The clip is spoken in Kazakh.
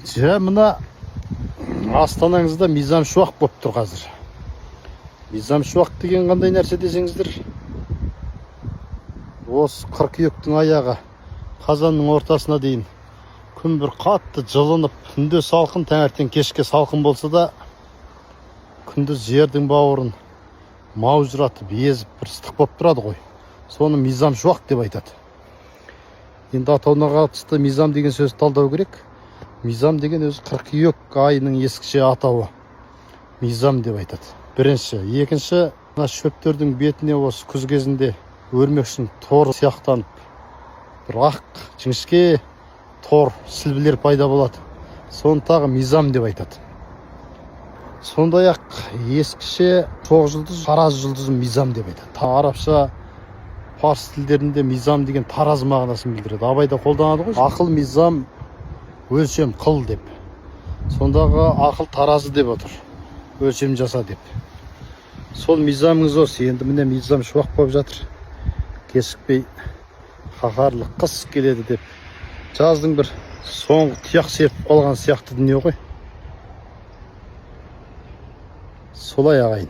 Мына астанаңызда мизам шуақ болып тұр қазір. Мизам шуақ деген қандай нәрсе десеңіздер, осы қыркүйектің аяғы қазанның ортасына дейін күн бір қатты жылынып, түнде салқын, таңертең кешке салқын болса да, күндіз жердің бауырын маужыратып, езіп бір ыстық болып тұрады ғой. Соны мизам шуақ деп айтады. Енді атауына қатысты мизам деген сөз талдау керек. Мизам деген өзі қыркүйек айының ескіше атауы. Мизам деп айтады. Бірінші. Екінші, мына шөптердің бетіне осы күз кезінде өрмекшінің торы сияқтанып, бір ақ жіңішке тор сілбілер пайда болады. Соны тағы мизам деп айтады. Сондай ақ ескіше тоқ жұлдыз, тараз жұлдызын мизам деп айтады. Арабша, парсы тілдерінде мизам деген тараз мағынасын білдіреді. Абайда қолданады ғой. Ақыл мизам, өлшем қыл деп. Сондағы ақыл таразы деп отыр. Өлшем жаса деп. Сол мизамыңыз осы. Енді міне мизам шуақ болып жатыр. Кешікпей қаһарлы қыс келеді деп. Жаздың бір соңғы тұяқ серпіп қалған сияқты дүние ғой. Солай ағайын.